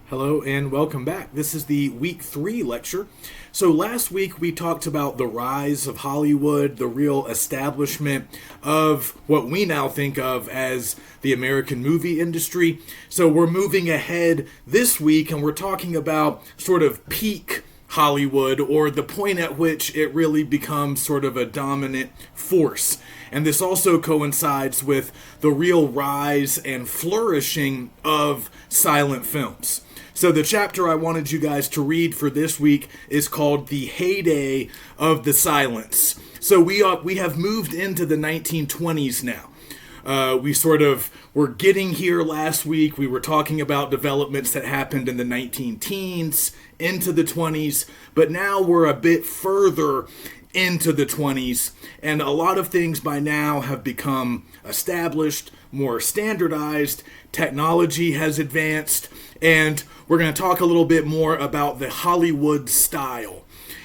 Hello and welcome back. This is the week 3 lecture. So last week we talked about the rise of Hollywood, the real establishment of what we now think of as the American movie industry. So we're moving ahead this week and we're talking about sort of peak Hollywood, or the point at which it really becomes sort of a dominant force. And this also coincides with the real rise and flourishing of silent films. So the chapter I wanted you guys to read for this week is called The Heyday of the Silence. So we have moved into the 1920s now. We sort of were getting here last week. We were talking about developments that happened in the 19-teens into the 20s, but now we're a bit further into the 20s, and a lot of things by now have become established, more standardized, technology has advanced, and we're going to talk a little bit more about the Hollywood style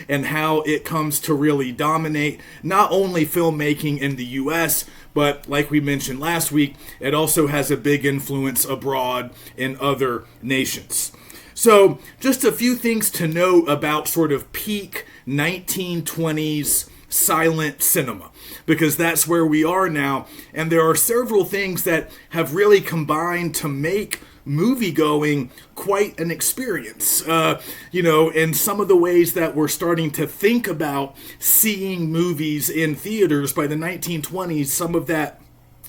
and how it comes to really dominate not only filmmaking in the US, but like we mentioned last week, it also has a big influence abroad in other nations. So just a few things to note about sort of peak 1920s silent cinema, because that's where we are now, and there are several things that have really combined to make movie-going quite an experience. In some of the ways that we're starting to think about seeing movies in theaters by the 1920s, some of that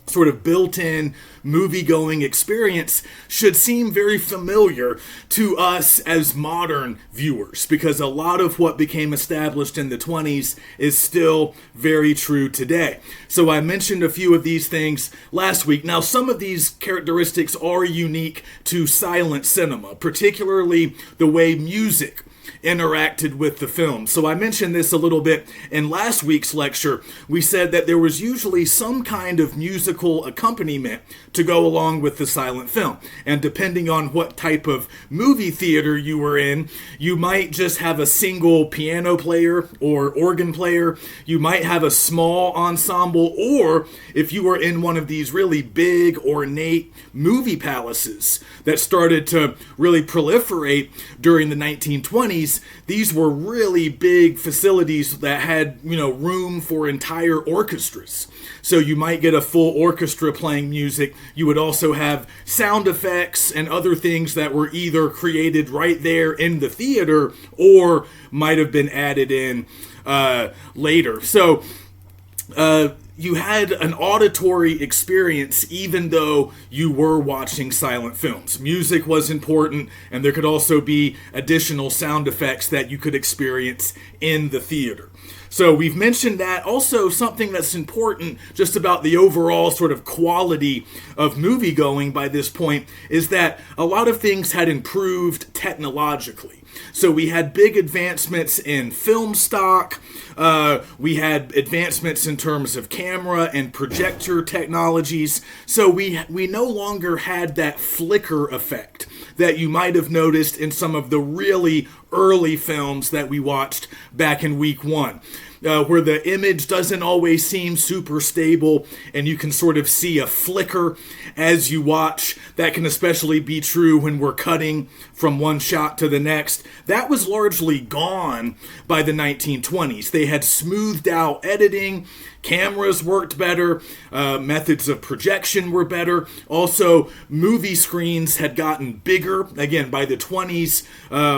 sort of built-in movie-going experience should seem very familiar to us as modern viewers, because a lot of what became established in the 20s is still very true today. So I mentioned a few of these things last week. Now, some of these characteristics are unique to silent cinema, particularly the way music interacted with the film. So I mentioned this a little bit in last week's lecture. We said that there was usually some kind of musical accompaniment to go along with the silent film. And depending on what type of movie theater you were in, you might just have a single piano player or organ player. You might have a small ensemble, or if you were in one of these really big, ornate movie palaces that started to really proliferate during the 1920s, these were really big facilities that had, room for entire orchestras. So you might get a full orchestra playing music. You would also have sound effects and other things that were either created right there in the theater or might have been added in later. So you had an auditory experience even though you were watching silent films. Music was important, and there could also be additional sound effects that you could experience in the theater. So we've mentioned that. Also, something that's important just about the overall sort of quality of movie-going by this point is that a lot of things had improved technologically. So we had big advancements in film stock. We had advancements in terms of camera and projector technologies. So we no longer had that flicker effect that you might have noticed in some of the really early films that we watched back in week 1. Where the image doesn't always seem super stable and you can sort of see a flicker as you watch. That can especially be true when we're cutting from one shot to the next. That was largely gone by the 1920s. They had smoothed out editing, cameras worked better, methods of projection were better. Also, movie screens had gotten bigger. Again, by the 20s,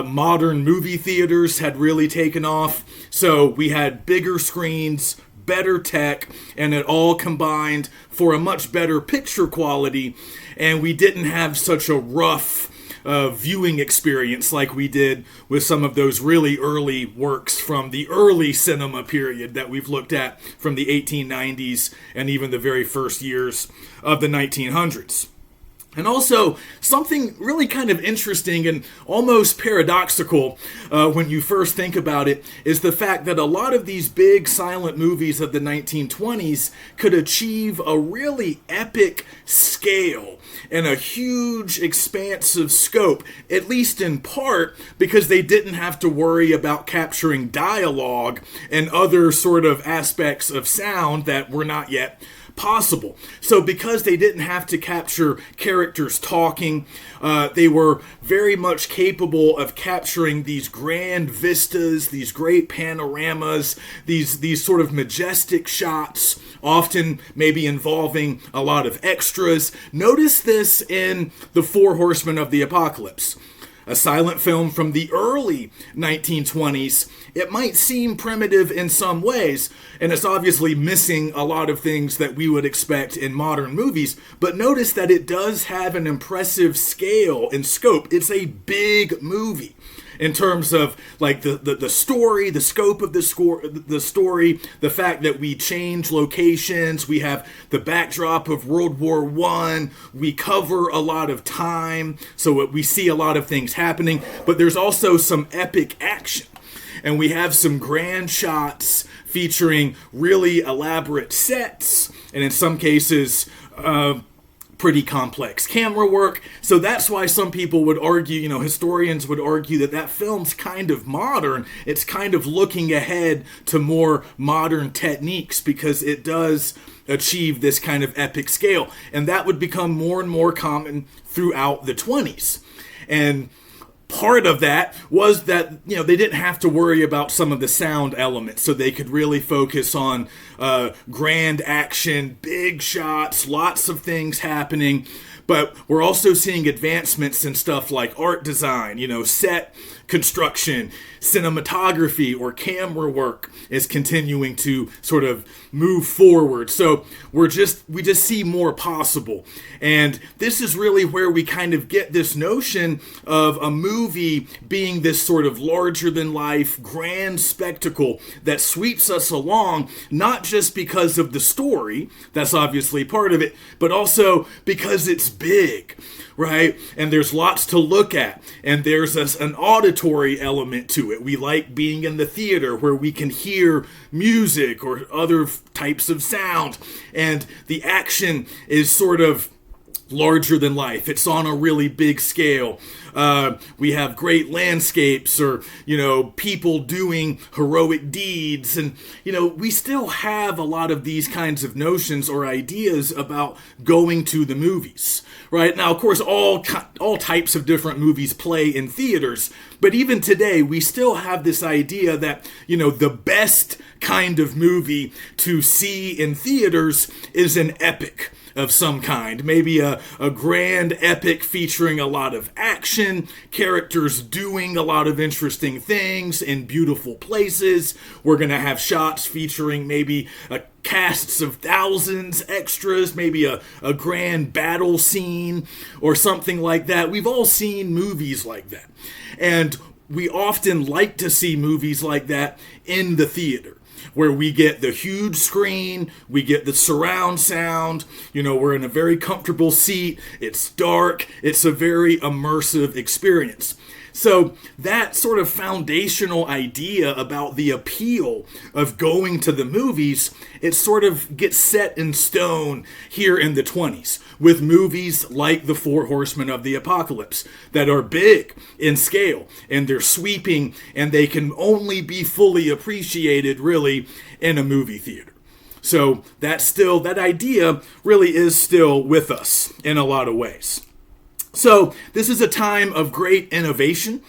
modern movie theaters had really taken off. So we had bigger screens, better tech, and it all combined for a much better picture quality. And we didn't have such a rough viewing experience like we did with some of those really early works from the early cinema period that we've looked at from the 1890s and even the very first years of the 1900s. And also, something really kind of interesting and almost paradoxical when you first think about it is the fact that a lot of these big silent movies of the 1920s could achieve a really epic scale and a huge expansive scope, at least in part because they didn't have to worry about capturing dialogue and other sort of aspects of sound that were not yet possible. So because they didn't have to capture characters talking, they were very much capable of capturing these grand vistas, these great panoramas, these sort of majestic shots, often maybe involving a lot of extras. Notice this in The Four Horsemen of the Apocalypse, a silent film from the early 1920s. It might seem primitive in some ways, and it's obviously missing a lot of things that we would expect in modern movies, but notice that it does have an impressive scale and scope. It's a big movie in terms of like the story, the scope of the story, the fact that we change locations, we have the backdrop of World War I, we cover a lot of time, so we see a lot of things happening, but there's also some epic action. And we have some grand shots featuring really elaborate sets, and in some cases, pretty complex camera work. So that's why some people would argue, historians would argue that film's kind of modern. It's kind of looking ahead to more modern techniques because it does achieve this kind of epic scale. And that would become more and more common throughout the 20s. And part of that was that, they didn't have to worry about some of the sound elements, so they could really focus on grand action, big shots, lots of things happening. But we're also seeing advancements in stuff like art design, set construction, cinematography, or camera work is continuing to sort of move forward. So we just see more possible. And this is really where we kind of get this notion of a movie being this sort of larger than life, grand spectacle that sweeps us along, not just because of the story, that's obviously part of it, but also because it's big, right? And there's lots to look at, and there's an auditory element to it. We like being in the theater where we can hear music or other types of sound, and the action is sort of larger than life. It's on a really big scale. We have great landscapes or, people doing heroic deeds. And, we still have a lot of these kinds of notions or ideas about going to the movies, right? Now, of course, all types of different movies play in theaters. But even today, we still have this idea that, the best kind of movie to see in theaters is an epic of some kind. Maybe a grand epic featuring a lot of action, characters doing a lot of interesting things in beautiful places. We're going to have shots featuring maybe casts of thousands, extras, maybe a grand battle scene or something like that. We've all seen movies like that. And we often like to see movies like that in the theater, where we get the huge screen, we get the surround sound, we're in a very comfortable seat, it's dark, it's a very immersive experience. So that sort of foundational idea about the appeal of going to the movies, it sort of gets set in stone here in the 20s with movies like The Four Horsemen of the Apocalypse that are big in scale and they're sweeping and they can only be fully appreciated really in a movie theater. So that idea really is still with us in a lot of ways. So this is a time of great innovation,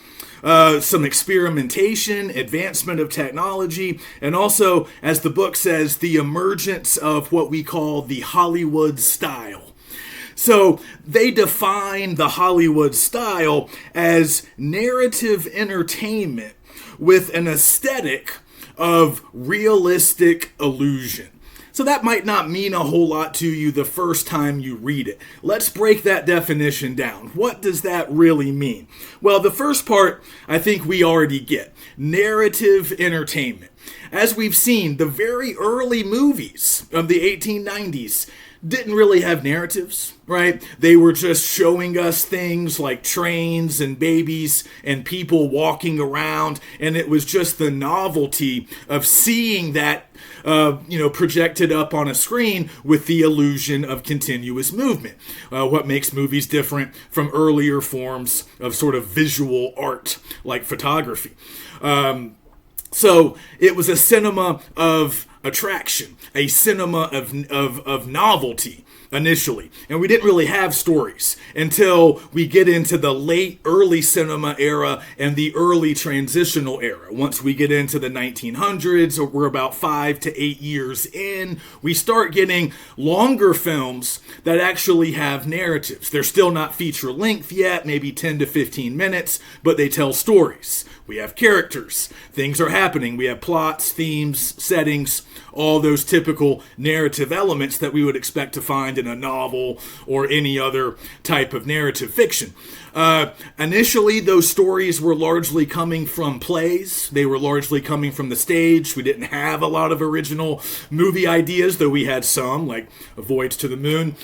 some experimentation, advancement of technology, and also, as the book says, the emergence of what we call the Hollywood style. So they define the Hollywood style as narrative entertainment with an aesthetic of realistic illusion. So that might not mean a whole lot to you the first time you read it. Let's break that definition down. What does that really mean? Well, the first part I think we already get. Narrative entertainment. As we've seen, the very early movies of the 1890s didn't really have narratives, right? They were just showing us things like trains and babies and people walking around, and it was just the novelty of seeing that projected up on a screen with the illusion of continuous movement. What makes movies different from earlier forms of sort of visual art like photography. So it was a cinema of attraction, a cinema of novelty initially. And we didn't really have stories until we get into the early cinema era and the early transitional era. Once we get into the 1900s, or we're about 5 to 8 years in, we start getting longer films that actually have narratives. They're still not feature length yet, maybe 10 to 15 minutes, but they tell stories. We have characters. Things are happening. We have plots, themes, settings, all those typical narrative elements that we would expect to find in a novel or any other type of narrative fiction. Initially, those stories were largely coming from plays. They were largely coming from the stage. We didn't have a lot of original movie ideas, though we had some, like A Voyage to the Moon.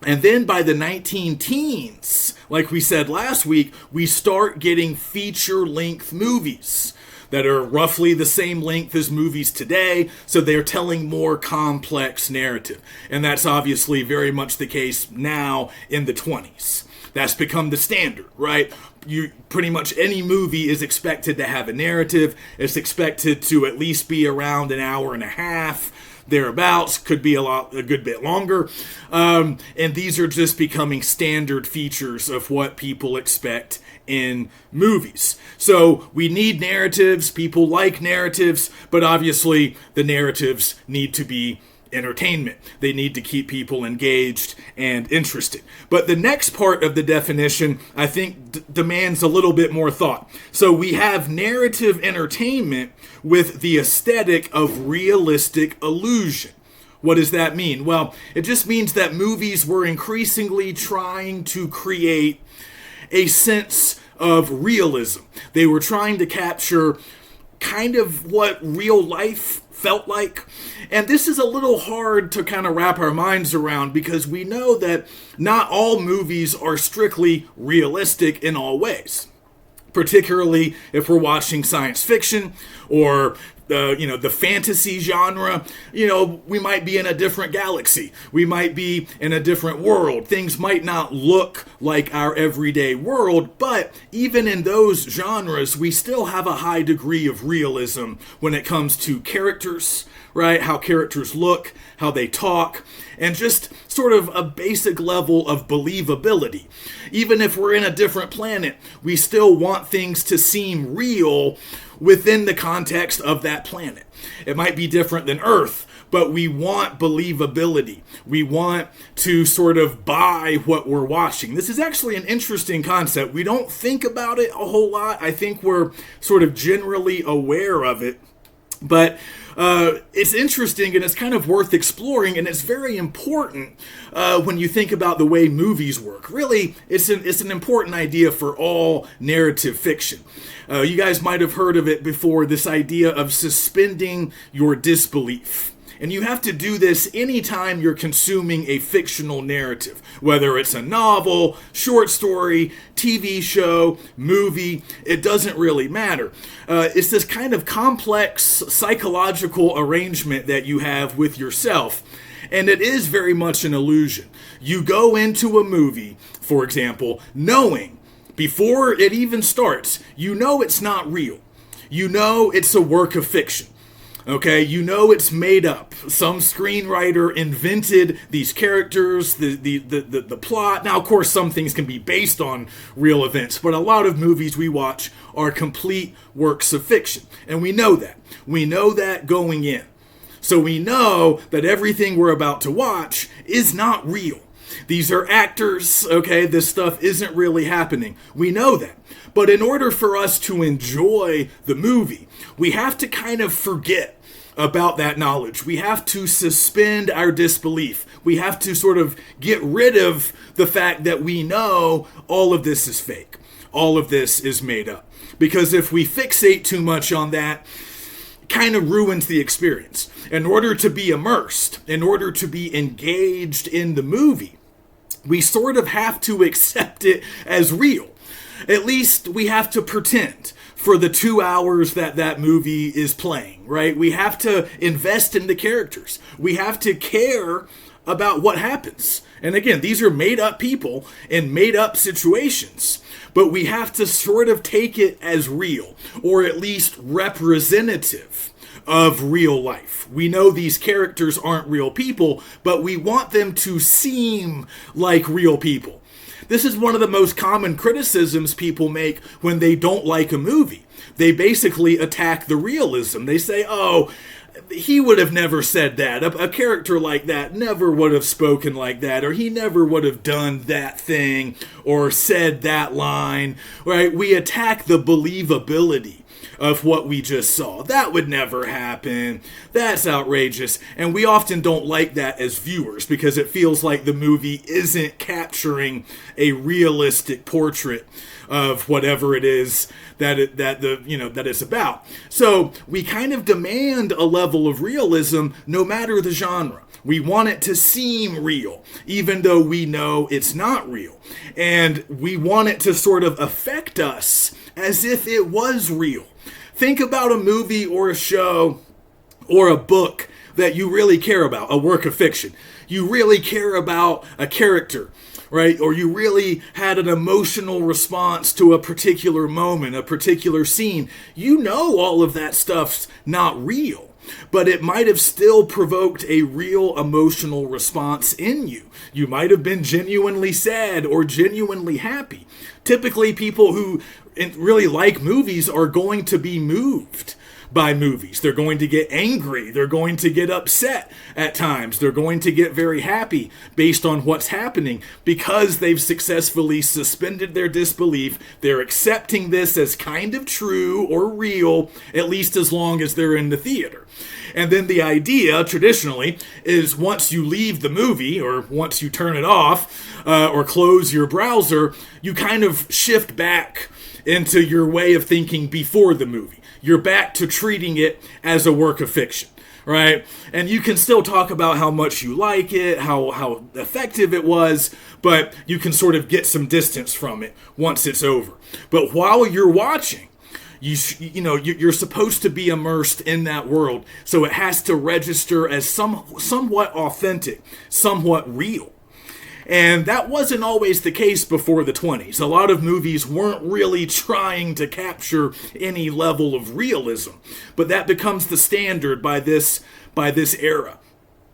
And then by the 19-teens, like we said last week, we start getting feature-length movies that are roughly the same length as movies today, so they're telling more complex narrative. And that's obviously very much the case now in the 20s. That's become the standard, right? Pretty much any movie is expected to have a narrative. It's expected to at least be around an hour and a half, thereabouts, could be a good bit longer. And these are just becoming standard features of what people expect in movies. So we need narratives. People like narratives, but obviously the narratives need to be entertainment. They need to keep people engaged and interested. But the next part of the definition, I think, demands a little bit more thought. So we have narrative entertainment with the aesthetic of realistic illusion. What does that mean? Well, it just means that movies were increasingly trying to create a sense of realism. They were trying to capture kind of what real life felt like. And this is a little hard to kind of wrap our minds around because we know that not all movies are strictly realistic in all ways. Particularly if we're watching science fiction or the fantasy genre, we might be in a different galaxy. We might be in a different world. Things might not look like our everyday world, but even in those genres, we still have a high degree of realism when it comes to characters, right? How characters look, how they talk, and just sort of a basic level of believability. Even if we're in a different planet, we still want things to seem real within the context of that planet. It might be different than Earth, but we want believability. We want to sort of buy what we're watching. This is actually an interesting concept. We don't think about it a whole lot. I think we're sort of generally aware of it. But it's interesting and it's kind of worth exploring, and it's very important when you think about the way movies work. Really, it's an important idea for all narrative fiction. You guys might have heard of it before, this idea of suspending your disbelief. And you have to do this anytime you're consuming a fictional narrative, whether it's a novel, short story, TV show, movie, it doesn't really matter. It's this kind of complex psychological arrangement that you have with yourself, and it is very much an illusion. You go into a movie, for example, knowing, before it even starts, you know it's not real. You know it's a work of fiction. Okay, you know it's made up. Some screenwriter invented these characters, the plot. Now, of course, some things can be based on real events, but a lot of movies we watch are complete works of fiction. And we know that. We know that going in. So we know that everything we're about to watch is not real. These are actors, okay? This stuff isn't really happening. We know that. But in order for us to enjoy the movie, we have to kind of forget about that knowledge. We have to suspend our disbelief. We have to sort of get rid of the fact that we know all of this is fake. All of this is made up. Because if we fixate too much on that, it kind of ruins the experience. In order to be immersed, in order to be engaged in the movie, we sort of have to accept it as real. At least we have to pretend for the 2 hours that movie is playing, right? We have to invest in the characters. We have to care about what happens. And again, these are made up people in made up situations, but we have to sort of take it as real, or at least representative of real life. We know these characters aren't real people, but we want them to seem like real people. This is one of the most common criticisms people make when they don't like a movie. They basically attack the realism. They say, oh, he would have never said that. A character like that never would have spoken like that, or he never would have done that thing or said that line, right? We attack the believability of what we just saw. That would never happen. That's outrageous. And we often don't like that as viewers because it feels like the movie isn't capturing a realistic portrait of whatever it is that it's about. So we kind of demand a level of realism no matter the genre. We want it to seem real, even though we know it's not real. And we want it to sort of affect us as if it was real. Think about a movie or a show or a book that you really care about, a work of fiction. You really care about a character, right? Or you really had an emotional response to a particular moment, a particular scene. You know all of that stuff's not real, but it might have still provoked a real emotional response in you. You might have been genuinely sad or genuinely happy. Typically, people who really like movies are going to be moved by movies. They're going to get angry. They're going to get upset at times. They're going to get very happy based on what's happening because they've successfully suspended their disbelief. They're accepting this as kind of true or real, at least as long as they're in the theater. And then the idea, traditionally, is once you leave the movie, or once you turn it off, or close your browser, you kind of shift back into your way of thinking before the movie. You're back to treating it as a work of fiction, right? And you can still talk about how much you like it, how effective it was, but you can sort of get some distance from it once it's over. But while you're watching, you're supposed to be immersed in that world, so it has to register as somewhat authentic, somewhat real. And that wasn't always the case before the 20s. A lot of movies weren't really trying to capture any level of realism, but that becomes the standard by this era.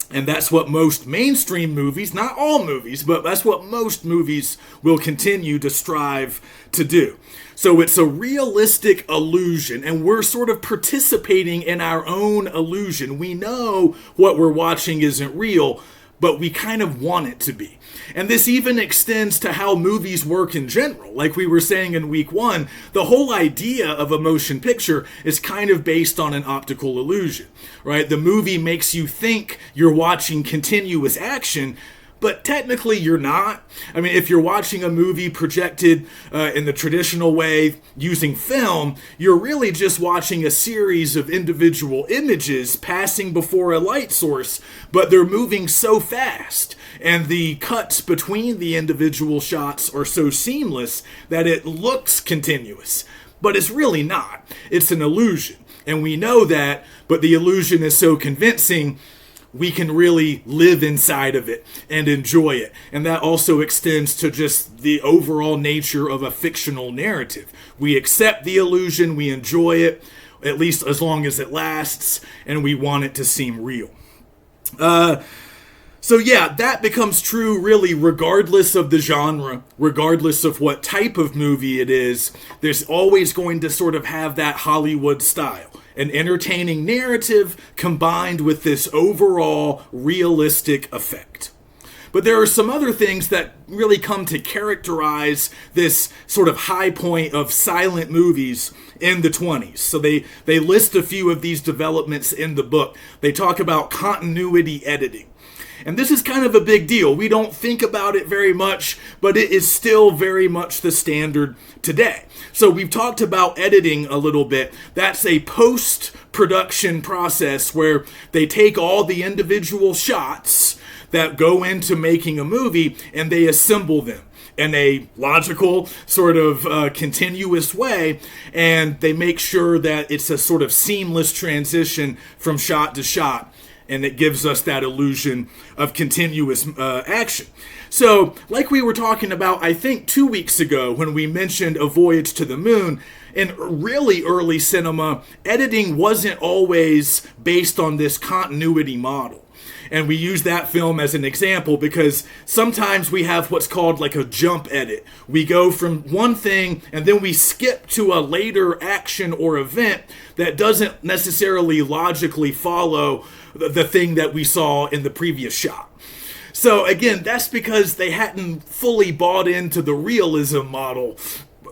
And that's what most mainstream movies, not all movies, but that's what most movies will continue to strive to do. So it's a realistic illusion, and we're sort of participating in our own illusion. We know what we're watching isn't real, but we kind of want it to be. And this even extends to how movies work in general. Like we were saying in week 1, the whole idea of a motion picture is kind of based on an optical illusion, right? The movie makes you think you're watching continuous action, but technically you're not. I mean, if you're watching a movie projected in the traditional way using film, you're really just watching a series of individual images passing before a light source, but they're moving so fast, and the cuts between the individual shots are so seamless that it looks continuous, but it's really not. It's an illusion, and we know that, but the illusion is so convincing we can really live inside of it and enjoy it. And that also extends to just the overall nature of a fictional narrative. We accept the illusion, we enjoy it, at least as long as it lasts, and we want it to seem real. So yeah, that becomes true really regardless of the genre, regardless of what type of movie it is. There's always going to sort of have that Hollywood style. An entertaining narrative combined with this overall realistic effect. But there are some other things that really come to characterize this sort of high point of silent movies in the 20s. So they list a few of these developments in the book. They talk about continuity editing. And this is kind of a big deal. We don't think about it very much, but it is still very much the standard today. So we've talked about editing a little bit. That's a post-production process where they take all the individual shots that go into making a movie and they assemble them in a logical, sort of continuous way, and they make sure that it's a sort of seamless transition from shot to shot and it gives us that illusion of continuous action. So, like we were talking about, I think 2 weeks ago when we mentioned A Voyage to the Moon, in really early cinema, editing wasn't always based on this continuity model. And we use that film as an example because sometimes we have what's called like a jump edit. We go from one thing and then we skip to a later action or event that doesn't necessarily logically follow the thing that we saw in the previous shot. So again, that's because they hadn't fully bought into the realism model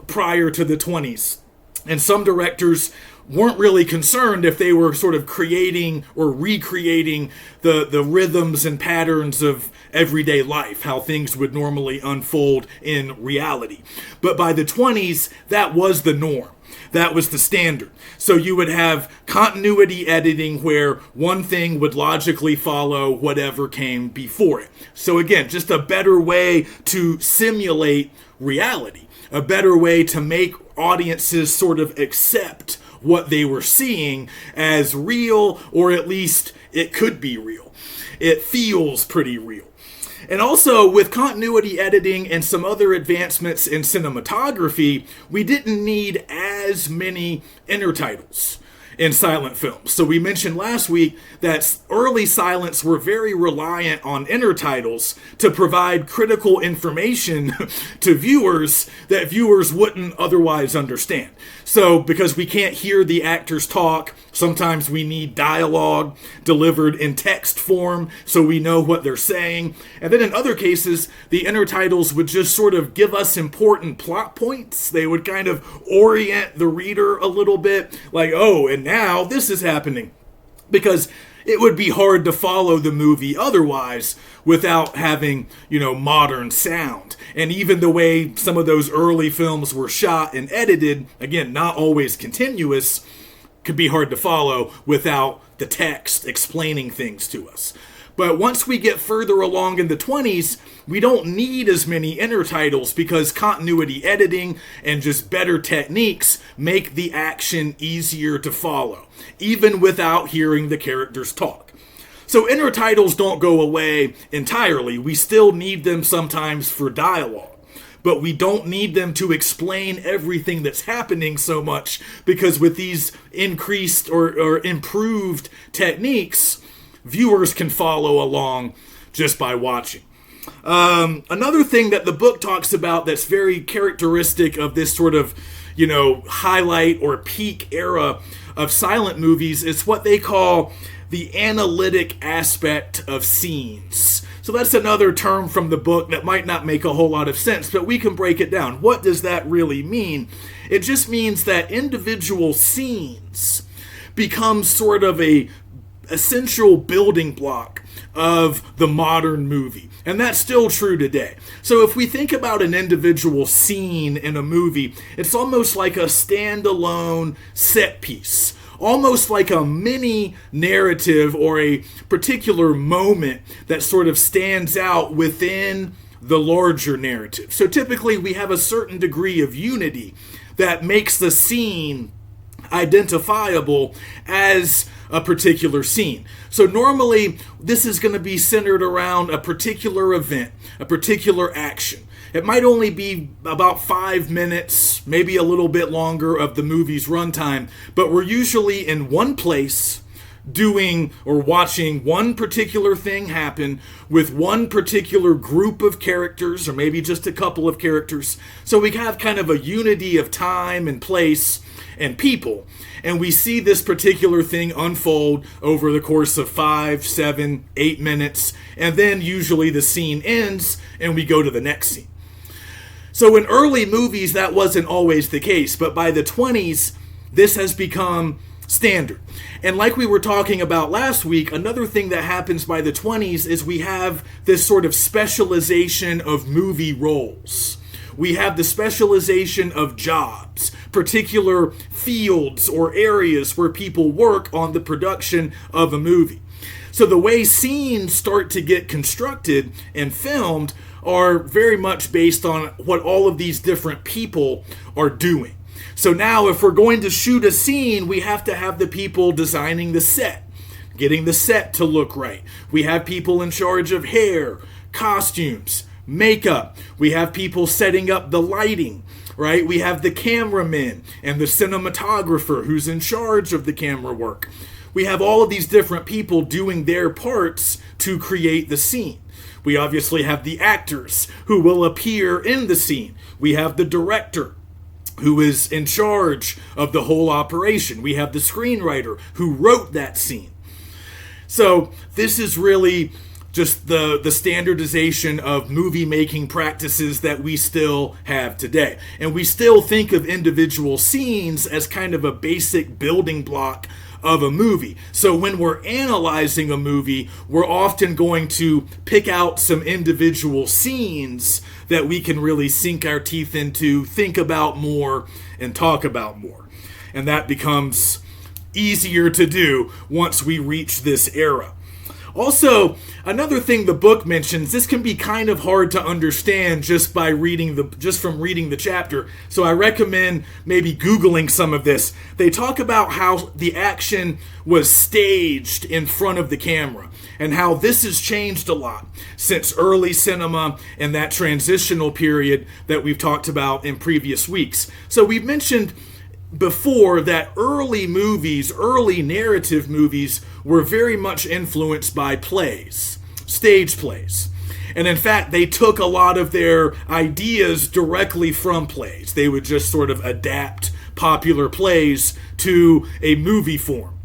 prior to the 20s. And some directors weren't really concerned if they were sort of creating or recreating the rhythms and patterns of everyday life, how things would normally unfold in reality. But by the 20s, that was the norm. That was the standard. So you would have continuity editing where one thing would logically follow whatever came before it. So again, just a better way to simulate reality, a better way to make audiences sort of accept what they were seeing as real, or at least it could be real. It feels pretty real. And also, with continuity editing and some other advancements in cinematography, we didn't need as many intertitles in silent films. So we mentioned last week that early silents were very reliant on intertitles to provide critical information to viewers that viewers wouldn't otherwise understand. So because we can't hear the actors talk, sometimes we need dialogue delivered in text form so we know what they're saying. And then in other cases, the intertitles would just sort of give us important plot points. They would kind of orient the reader a little bit, like, oh, and now this is happening. Because it would be hard to follow the movie otherwise without having, modern sound. And even the way some of those early films were shot and edited, again, not always continuous, could be hard to follow without the text explaining things to us. But once we get further along in the 20s, we don't need as many intertitles because continuity editing and just better techniques make the action easier to follow, even without hearing the characters talk. So intertitles don't go away entirely. We still need them sometimes for dialogue. But we don't need them to explain everything that's happening so much because with these increased or improved techniques, viewers can follow along just by watching. Another thing that the book talks about that's very characteristic of this sort of, highlight or peak era of silent movies is what they call the analytic aspect of scenes. So that's another term from the book that might not make a whole lot of sense, but we can break it down. What does that really mean? It just means that individual scenes become sort of a essential building block of the modern movie. And that's still true today. So if we think about an individual scene in a movie, it's almost like a standalone set piece. Almost like a mini narrative or a particular moment that sort of stands out within the larger narrative. So typically we have a certain degree of unity that makes the scene identifiable as a particular scene. So normally this is going to be centered around a particular event, a particular action. It might only be about 5 minutes, maybe a little bit longer of the movie's runtime, but we're usually in one place doing or watching one particular thing happen with one particular group of characters, or maybe just a couple of characters. So we have kind of a unity of time and place and people. And we see this particular thing unfold over the course of 5, 7, 8 minutes. And then usually the scene ends and we go to the next scene. So in early movies, that wasn't always the case. But by the 20s, this has become standard. And like we were talking about last week, another thing that happens by the 20s is we have this sort of specialization of movie roles. We have the specialization of jobs, particular fields or areas where people work on the production of a movie. So the way scenes start to get constructed and filmed are very much based on what all of these different people are doing. So now if we're going to shoot a scene, we have to have the people designing the set, getting the set to look right. We have people in charge of hair, costumes, makeup. We have people setting up the lighting, right? We have the cameraman and the cinematographer who's in charge of the camera work. We have all of these different people doing their parts to create the scene. We obviously have the actors who will appear in the scene. We have the director who is in charge of the whole operation. We have the screenwriter who wrote that scene. So this is really just the standardization of movie making practices that we still have today. And we still think of individual scenes as kind of a basic building block of a movie. So when we're analyzing a movie, we're often going to pick out some individual scenes that we can really sink our teeth into, think about more, and talk about more. And that becomes easier to do once we reach this era. Also, another thing the book mentions, this can be kind of hard to understand just from reading the chapter. So I recommend maybe Googling some of this. They talk about how the action was staged in front of the camera and how this has changed a lot since early cinema and that transitional period that we've talked about in previous weeks. So we've mentioned before that early narrative movies were very much influenced by plays, stage plays. And in fact, they took a lot of their ideas directly from plays. They would just sort of adapt popular plays to a movie form.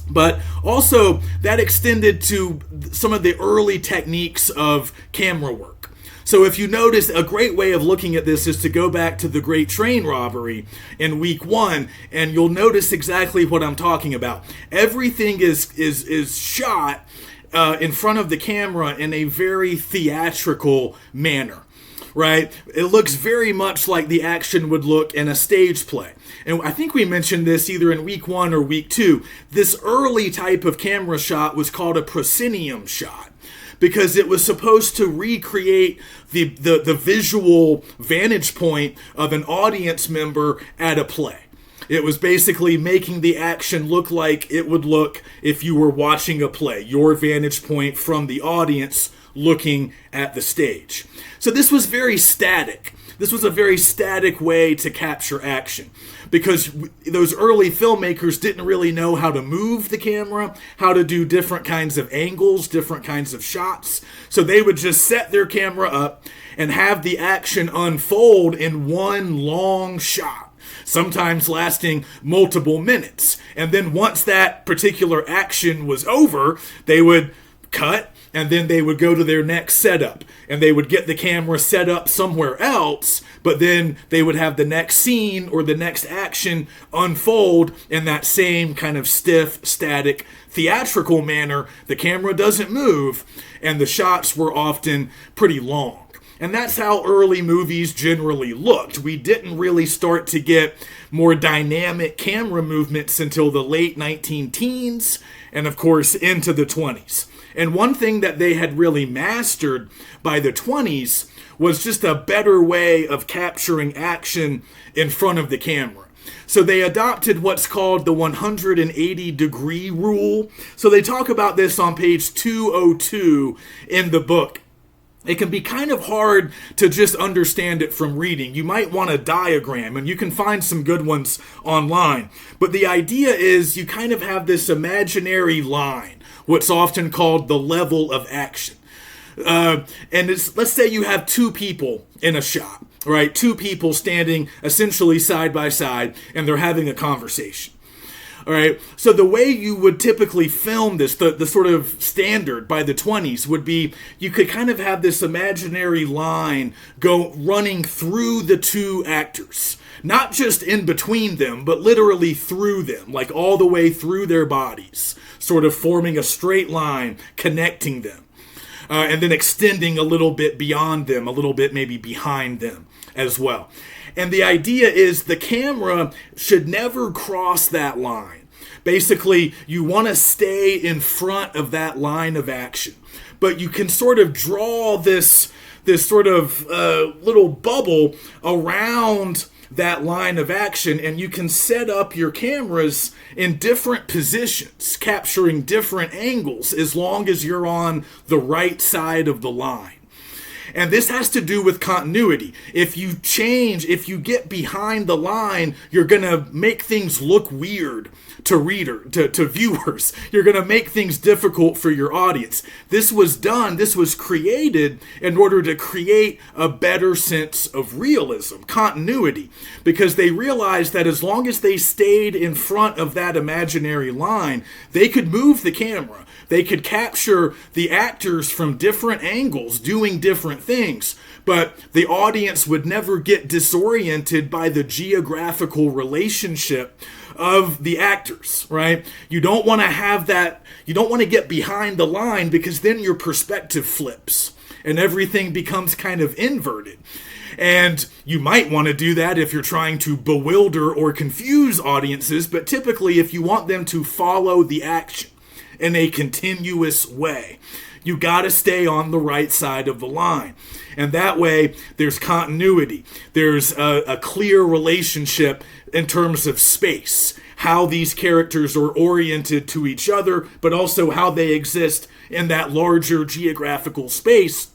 But also, that extended to some of the early techniques of camera work. So if you notice, a great way of looking at this is to go back to the Great Train Robbery in week 1, and you'll notice exactly what I'm talking about. Everything is shot in front of the camera in a very theatrical manner, right? It looks very much like the action would look in a stage play. And I think we mentioned this either in week 1 or week 2. This early type of camera shot was called a proscenium shot, because it was supposed to recreate the visual vantage point of an audience member at a play. It was basically making the action look like it would look if you were watching a play, your vantage point from the audience looking at the stage. So this was very static. This was a very static way to capture action, because those early filmmakers didn't really know how to move the camera, how to do different kinds of angles, different kinds of shots. So they would just set their camera up and have the action unfold in one long shot, sometimes lasting multiple minutes. And then once that particular action was over, they would cut, and then they would go to their next setup, and they would get the camera set up somewhere else, but then they would have the next scene or the next action unfold in that same kind of stiff, static, theatrical manner. The camera doesn't move, and the shots were often pretty long. And that's how early movies generally looked. We didn't really start to get more dynamic camera movements until the late 19-teens, and of course into the 20s. And one thing that they had really mastered by the 20s was just a better way of capturing action in front of the camera. So they adopted what's called the 180-degree rule. So they talk about this on page 202 in the book. It can be kind of hard to just understand it from reading. You might want a diagram, and you can find some good ones online. But the idea is you kind of have this imaginary line, what's often called the level of action. And let's say you have two people in a shot, right? Two people standing essentially side by side, and they're having a conversation. All right, so the way you would typically film this, the sort of standard by the 20s would be you could kind of have this imaginary line go running through the two actors. Not just in between them, but literally through them, like all the way through their bodies, sort of forming a straight line, connecting them, and then extending a little bit beyond them, a little bit maybe behind them as well. And the idea is the camera should never cross that line. Basically, you want to stay in front of that line of action. But you can sort of draw this sort of little bubble around that line of action, and you can set up your cameras in different positions, capturing different angles as long as you're on the right side of the line. And this has to do with continuity. If you get behind the line, you're going to make things look weird to viewers. You're going to make things difficult for your audience. This was created in order to create a better sense of realism, continuity, because they realized that as long as they stayed in front of that imaginary line, they could move the camera. They could capture the actors from different angles doing different things, but the audience would never get disoriented by the geographical relationship of the actors, right? You don't want to have that. You don't want to get behind the line, because then your perspective flips and everything becomes kind of inverted. And you might want to do that if you're trying to bewilder or confuse audiences, but typically if you want them to follow the action in a continuous way, you got to stay on the right side of the line. And that way, there's continuity. There's a clear relationship in terms of space, how these characters are oriented to each other, but also how they exist in that larger geographical space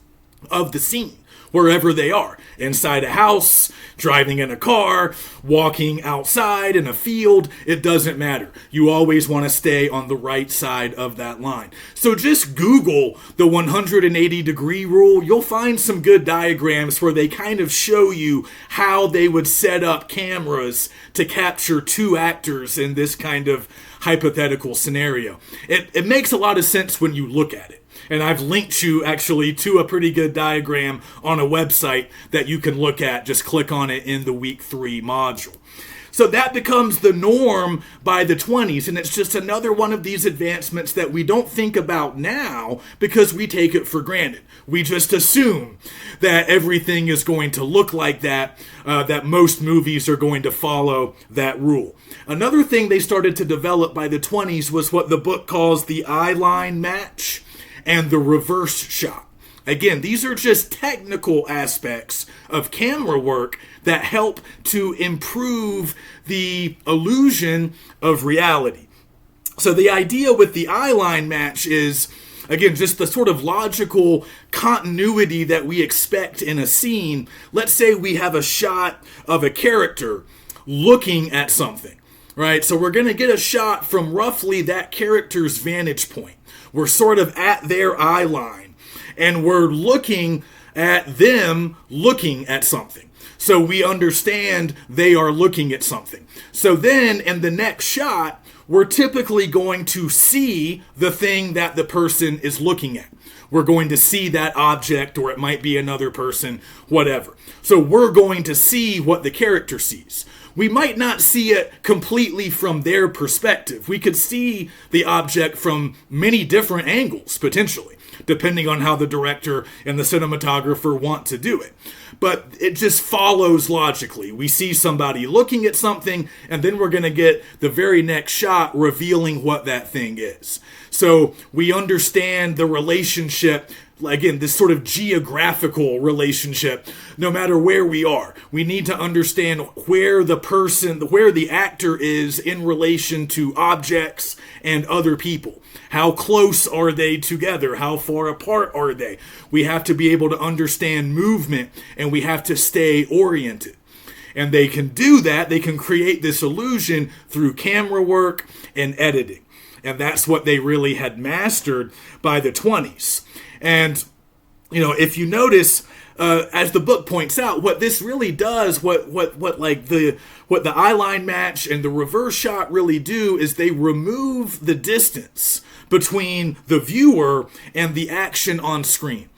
of the scene, wherever they are. Inside a house, driving in a car, walking outside in a field, it doesn't matter. You always want to stay on the right side of that line. So just Google the 180-degree rule. You'll find some good diagrams where they kind of show you how they would set up cameras to capture two actors in this kind of hypothetical scenario. It makes a lot of sense when you look at it. And I've linked you actually to a pretty good diagram on a website that you can look at. Just click on it in the week 3 module. So that becomes the norm by the 20s, and it's just another one of these advancements that we don't think about now because we take it for granted. We just assume that everything is going to look like that most movies are going to follow that rule. Another thing they started to develop by the 20s was what the book calls the eye line match and the reverse shot. Again, these are just technical aspects of camera work that help to improve the illusion of reality. So the idea with the eye line match is, again, just the sort of logical continuity that we expect in a scene. Let's say we have a shot of a character looking at something, right? So we're going to get a shot from roughly that character's vantage point. We're sort of at their eye line, and we're looking at them looking at something. So we understand they are looking at something. So then in the next shot, we're typically going to see the thing that the person is looking at. We're going to see that object, or it might be another person, whatever. So we're going to see what the character sees. We might not see it completely from their perspective. We could see the object from many different angles, potentially, depending on how the director and the cinematographer want to do it. But it just follows logically. We see somebody looking at something, and then we're going to get the very next shot revealing what that thing is. So we understand the relationship, again, this sort of geographical relationship, no matter where we are. We need to understand where the actor is in relation to objects and other people. How close are they together? How far apart are they? We have to be able to understand movement, and we have to stay oriented. And they can do that. They can create this illusion through camera work and editing. And that's what they really had mastered by the 20s. And, if you notice, as the book points out, what this really does, what the eye line match and the reverse shot really do is they remove the distance between the viewer and the action on screen.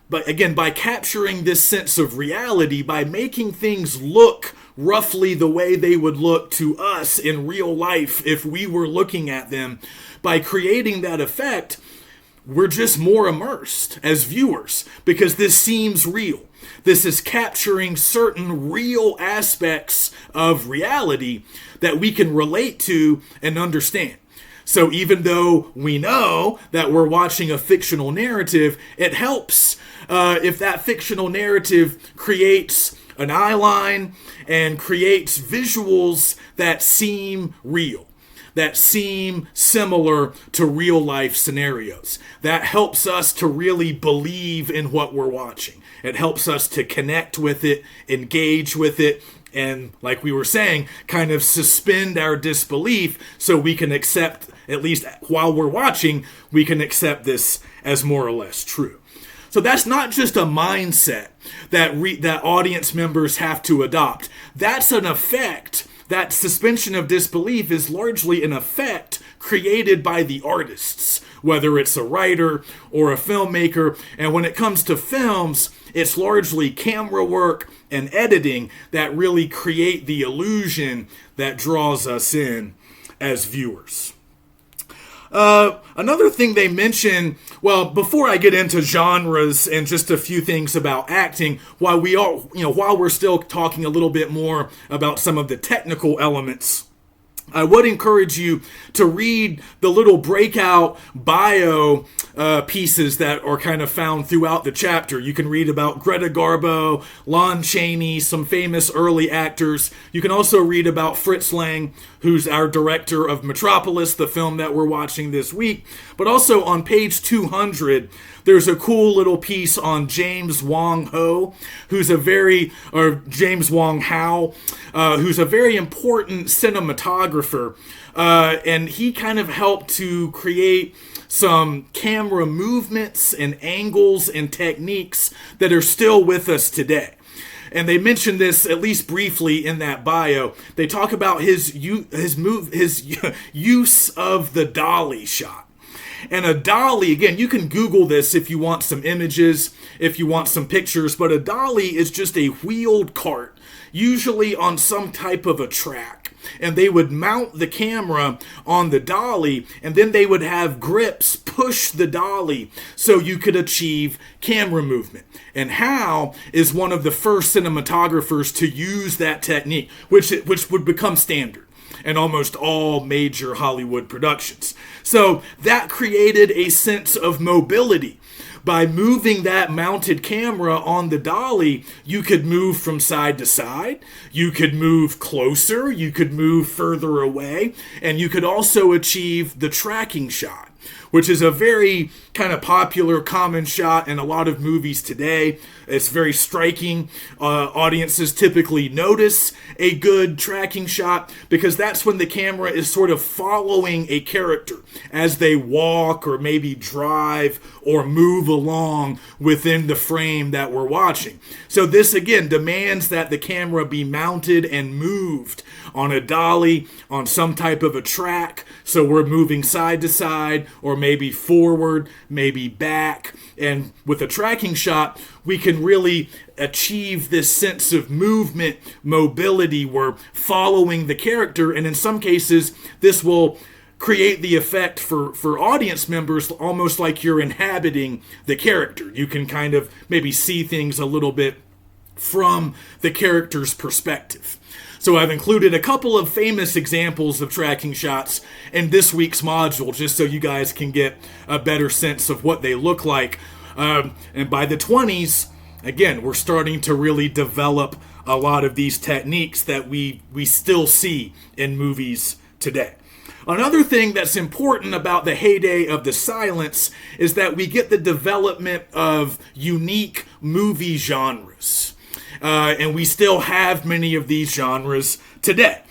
But again, by capturing this sense of reality, by making things look roughly the way they would look to us in real life if we were looking at them, by creating that effect, we're just more immersed as viewers because this seems real. This is capturing certain real aspects of reality that we can relate to and understand. So even though we know that we're watching a fictional narrative, it helps if that fictional narrative creates an eye line and creates visuals that seem real, that seem similar to real life scenarios. That helps us to really believe in what we're watching. It helps us to connect with it, engage with it, and like we were saying, kind of suspend our disbelief so we can accept, at least while we're watching, we can accept this as more or less true. So that's not just a mindset that audience members have to adopt. That's an effect. That suspension of disbelief is largely an effect created by the artists, whether it's a writer or a filmmaker. And when it comes to films, it's largely camera work and editing that really create the illusion that draws us in as viewers. Another thing they mention, well, before I get into genres and just a few things about acting, while we're still talking a little bit more about some of the technical elements, I would encourage you to read the little breakout bio pieces that are kind of found throughout the chapter. You can read about Greta Garbo, Lon Chaney, some famous early actors. You can also read about Fritz Lang, who's our director of Metropolis, the film that we're watching this week. But also on page 200, there's a cool little piece on James Wong Ho, James Wong Howe, who's a very important cinematographer. And he kind of helped to create some camera movements and angles and techniques that are still with us today. And they mention this at least briefly in that bio. They talk about his use of the dolly shot. And a dolly, again, you can Google this if you want some images, if you want some pictures, but a dolly is just a wheeled cart, usually on some type of a track. And they would mount the camera on the dolly, and then they would have grips push the dolly so you could achieve camera movement. And Howe is one of the first cinematographers to use that technique, which would become standard in almost all major Hollywood productions. So that created a sense of mobility. By moving that mounted camera on the dolly, you could move from side to side, you could move closer, you could move further away, and you could also achieve the tracking shot, which is a very kind of popular, common shot in a lot of movies today. It's very striking. Audiences typically notice a good tracking shot because that's when the camera is sort of following a character as they walk or maybe drive or move along within the frame that we're watching. So this, again, demands that the camera be mounted and moved on a dolly, on some type of a track. So we're moving side to side or maybe forward, maybe back. And with a tracking shot, we can really achieve this sense of movement, mobility. We're following the character. And in some cases, this will create the effect for audience members almost like you're inhabiting the character. You can kind of maybe see things a little bit from the character's perspective. So I've included a couple of famous examples of tracking shots in this week's module, just so you guys can get a better sense of what they look like. And by the 20s, again, we're starting to really develop a lot of these techniques that we still see in movies today. Another thing that's important about the heyday of the silence is that we get the development of unique movie genres. And we still have many of these genres today.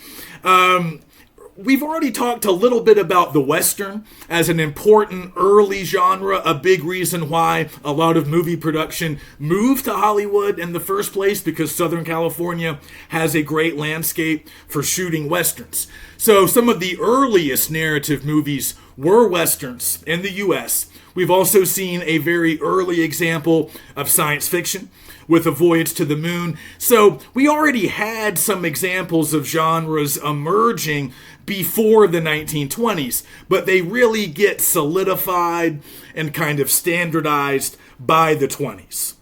We've already talked a little bit about the Western as an important early genre, a big reason why a lot of movie production moved to Hollywood in the first place, because Southern California has a great landscape for shooting Westerns. So some of the earliest narrative movies were Westerns in the U.S. We've also seen a very early example of science fiction with A Voyage to the Moon. So we already had some examples of genres emerging before the 1920s, but they really get solidified and kind of standardized by the 20s.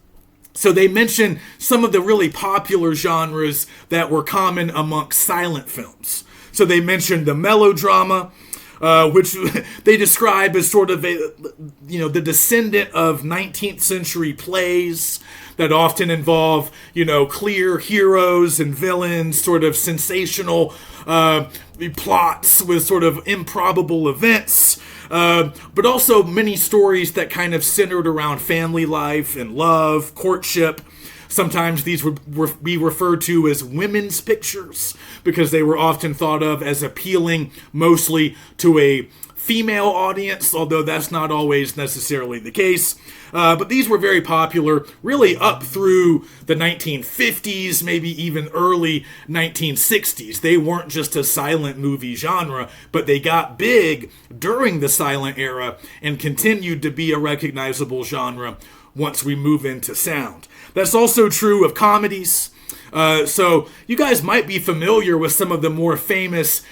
So they mention some of the really popular genres that were common amongst silent films. So they mentioned the melodrama, which they describe as sort of the descendant of 19th century plays. that often involve, clear heroes and villains, sort of sensational plots with sort of improbable events, but also many stories that kind of centered around family life and love, courtship. Sometimes these would be referred to as women's pictures because they were often thought of as appealing mostly to a female audience, although that's not always necessarily the case. But these were very popular really up through the 1950s, maybe even early 1960s. They weren't just a silent movie genre, but they got big during the silent era and continued to be a recognizable genre once we move into sound. That's also true of comedies. So you guys might be familiar with some of the more famous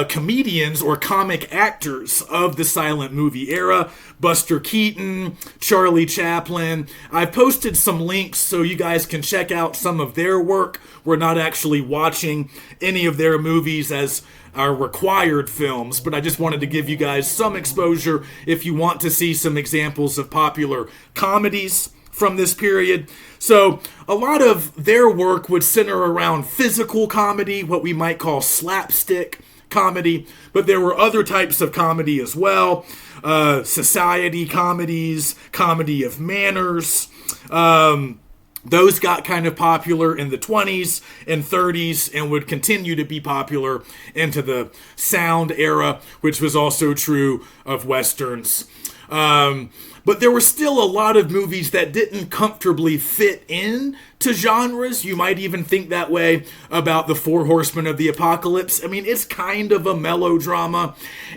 comedians or comic actors of the silent movie era. Buster Keaton, Charlie Chaplin. I've posted some links so you guys can check out some of their work. We're not actually watching any of their movies as our required films, but I just wanted to give you guys some exposure if you want to see some examples of popular comedies from this period. So a lot of their work would center around physical comedy, what we might call slapstick comedy, but there were other types of comedy as well. Society comedies, comedy of manners. Those got kind of popular in the 20s and 30s and would continue to be popular into the sound era, which was also true of Westerns. But there were still a lot of movies that didn't comfortably fit in to genres. You might even think that way about The Four Horsemen of the Apocalypse. I mean, it's kind of a melodrama.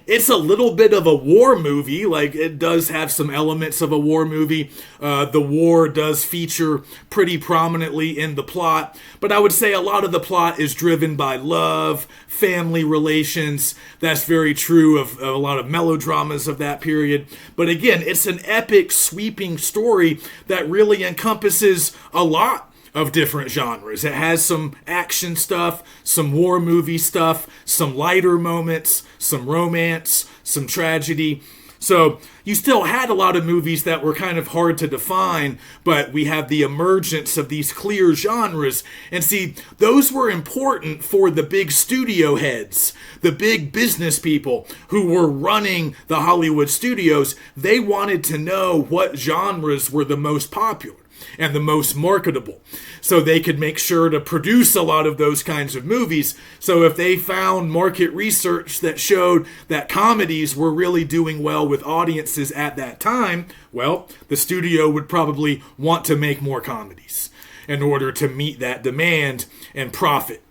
It's a little bit of a war movie. Like, it does have some elements of a war movie. The war does feature pretty prominently in the plot. But I would say a lot of the plot is driven by love, family relations. That's very true of a lot of melodramas of that period. But again, it's an epic, sweeping story that really encompasses a lot of different genres. It has some action stuff, some war movie stuff, some lighter moments, some romance, some tragedy. So you still had a lot of movies that were kind of hard to define, but we have the emergence of these clear genres. And see, those were important for the big studio heads, the big business people who were running the Hollywood studios. They wanted to know what genres were the most popular and the most marketable, so they could make sure to produce a lot of those kinds of movies. So if they found market research that showed that comedies were really doing well with audiences at that time, well, the studio would probably want to make more comedies in order to meet that demand and profit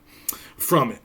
from it.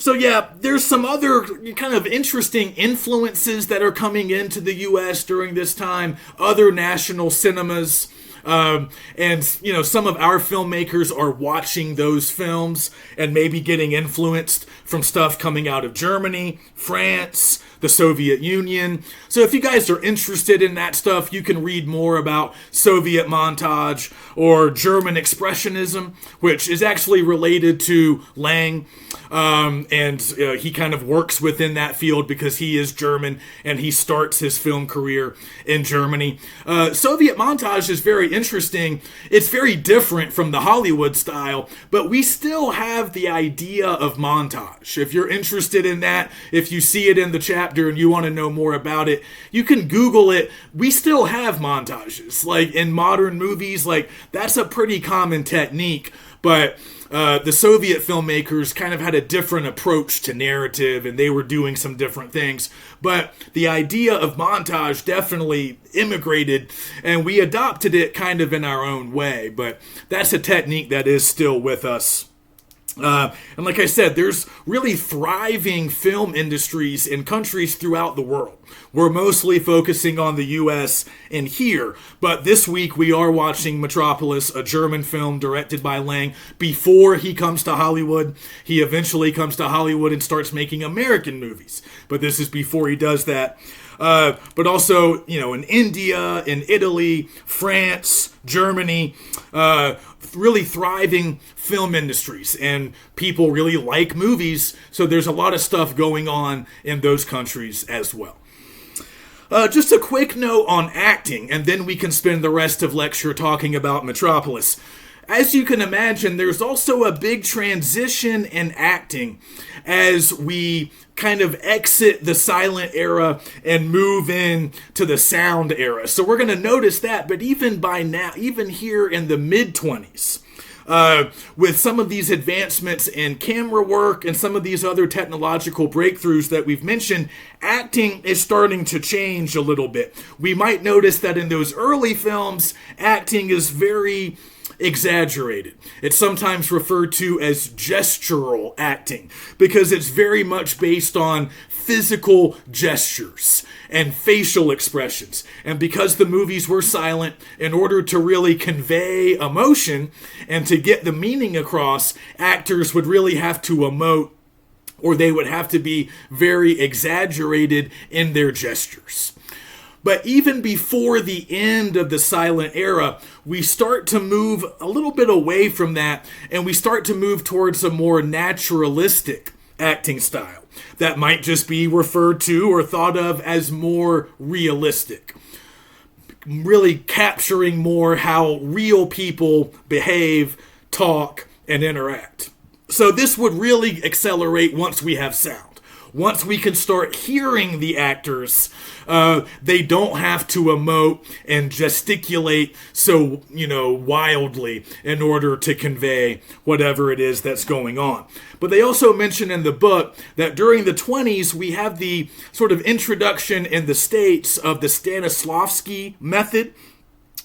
So yeah, there's some other kind of interesting influences that are coming into the U.S. during this time, other national cinemas, and some of our filmmakers are watching those films and maybe getting influenced from stuff coming out of Germany, France, the Soviet Union. So if you guys are interested in that stuff, you can read more about Soviet montage or German expressionism, which is actually related to Lang. And he kind of works within that field because he is German and he starts his film career in Germany. Soviet montage is very interesting. It's very different from the Hollywood style, but we still have the idea of montage. If you're interested in that, if you see it in the chapter and you want to know more about it, you can Google it. We still have montages. Like in modern movies, like that's a pretty common technique, but the Soviet filmmakers kind of had a different approach to narrative and they were doing some different things. But the idea of montage definitely immigrated and we adopted it kind of in our own way. But that's a technique that is still with us. And like I said, there's really thriving film industries in countries throughout the world. We're mostly focusing on the U.S. and here, but this week we are watching Metropolis, a German film directed by Lang, before he comes to Hollywood. He eventually comes to Hollywood and starts making American movies, but this is before he does that. But also, in India, in Italy, France, Germany, really thriving film industries, and people really like movies, so there's a lot of stuff going on in those countries as well. Just a quick note on acting, and then we can spend the rest of lecture talking about Metropolis. As you can imagine, there's also a big transition in acting as we kind of exit the silent era and move in to the sound era. So we're going to notice that, but even by now, even here in the mid-20s, with some of these advancements in camera work and some of these other technological breakthroughs that we've mentioned, acting is starting to change a little bit. We might notice that in those early films, acting is very exaggerated. It's sometimes referred to as gestural acting because it's very much based on physical gestures and facial expressions. And because the movies were silent, in order to really convey emotion and to get the meaning across, actors would really have to emote, or they would have to be very exaggerated in their gestures. But even before the end of the silent era, we start to move a little bit away from that, and we start to move towards a more naturalistic acting style that might just be referred to or thought of as more realistic, really capturing more how real people behave, talk, and interact. So this would really accelerate once we have sound. Once we can start hearing the actors, they don't have to emote and gesticulate so, wildly in order to convey whatever it is that's going on. But they also mention in the book that during the 20s, we have the sort of introduction in the States of the Stanislavski method,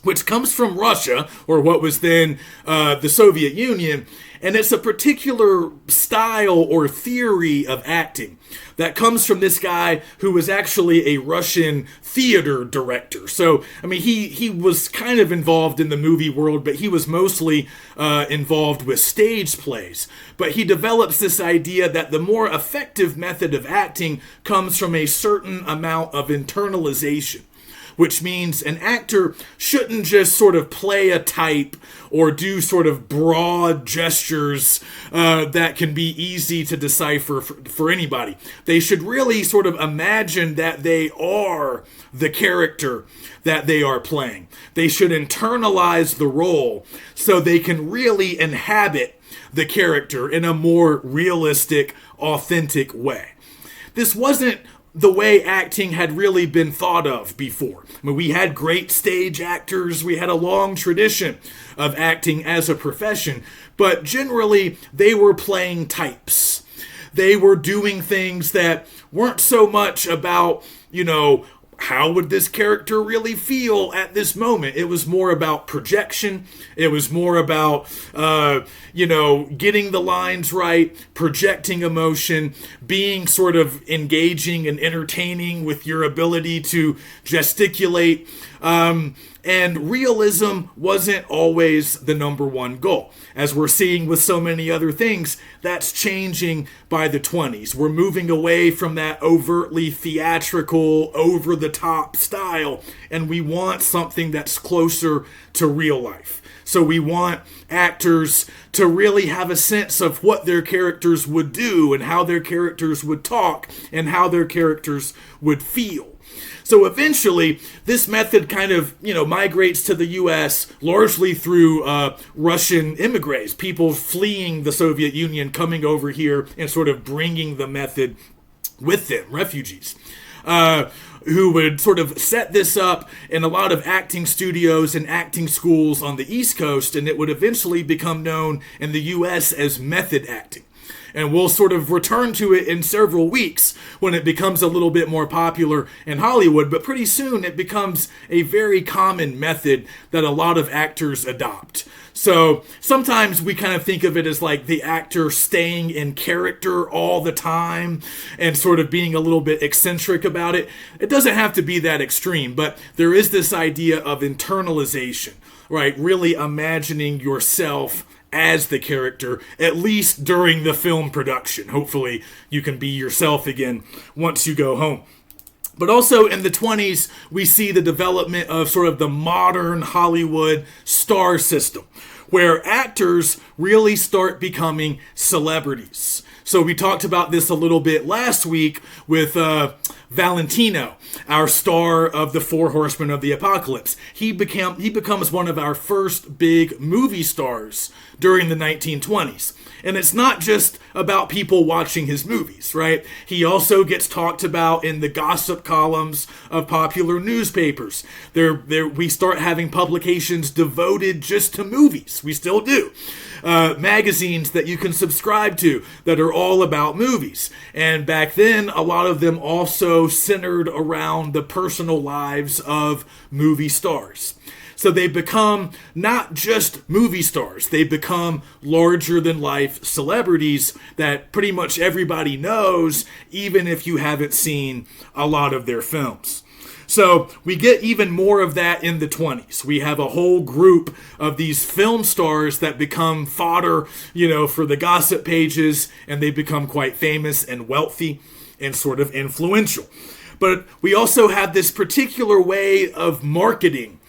which comes from Russia, or what was then the Soviet Union, and it's a particular style or theory of acting that comes from this guy who was actually a Russian theater director. So, he was kind of involved in the movie world, but he was mostly involved with stage plays. But he develops this idea that the more effective method of acting comes from a certain amount of internalization, which means an actor shouldn't just sort of play a type or do sort of broad gestures that can be easy to decipher for anybody. They should really sort of imagine that they are the character that they are playing. They should internalize the role so they can really inhabit the character in a more realistic, authentic way. This wasn't the way acting had really been thought of before. We had great stage actors, we had a long tradition of acting as a profession, but generally they were playing types. They were doing things that weren't so much about, how would this character really feel at this moment? It was more about projection. It was more about, getting the lines right, projecting emotion, being sort of engaging and entertaining with your ability to gesticulate. And realism wasn't always the number one goal. As we're seeing with so many other things, that's changing by the 20s. We're moving away from that overtly theatrical, over-the-top style, and we want something that's closer to real life. So we want actors to really have a sense of what their characters would do and how their characters would talk and how their characters would feel. So eventually, this method kind of, migrates to the U.S. largely through Russian immigrants, people fleeing the Soviet Union, coming over here and sort of bringing the method with them, refugees, who would sort of set this up in a lot of acting studios and acting schools on the East Coast, and it would eventually become known in the U.S. as method acting. And we'll sort of return to it in several weeks when it becomes a little bit more popular in Hollywood. But pretty soon it becomes a very common method that a lot of actors adopt. So sometimes we kind of think of it as like the actor staying in character all the time and sort of being a little bit eccentric about it. It doesn't have to be that extreme, but there is this idea of internalization, right? Really imagining yourself as the character, at least during the film production. Hopefully you can be yourself again once you go home. But also in the 20s, we see the development of sort of the modern Hollywood star system, where actors really start becoming celebrities. So we talked about this a little bit last week with Valentino, our star of the Four Horsemen of the Apocalypse. He becomes one of our first big movie stars during the 1920s. And it's not just about people watching his movies, right? He also gets talked about in the gossip columns of popular newspapers. We start having publications devoted just to movies. We still do. Magazines that you can subscribe to that are all about movies. And back then, a lot of them also centered around the personal lives of movie stars. So they become not just movie stars, they become larger than life celebrities that pretty much everybody knows, even if you haven't seen a lot of their films. So we get even more of that in the 20s. We have a whole group of these film stars that become fodder, for the gossip pages, and they become quite famous and wealthy and sort of influential. But we also have this particular way of marketing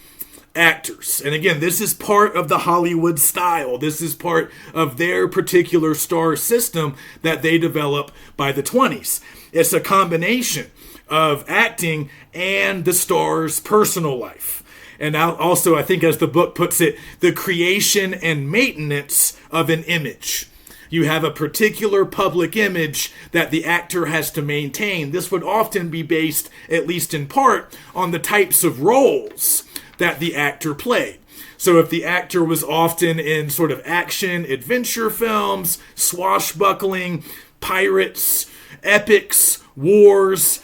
actors. And again, this is part of the Hollywood style. This is part of their particular star system that they develop by the 20s. It's a combination of acting and the star's personal life. And also, I think as the book puts it, the creation and maintenance of an image. You have a particular public image that the actor has to maintain. This would often be based, at least in part, on the types of roles that the actor played. So if the actor was often in sort of action, adventure films, swashbuckling, pirates, epics, wars,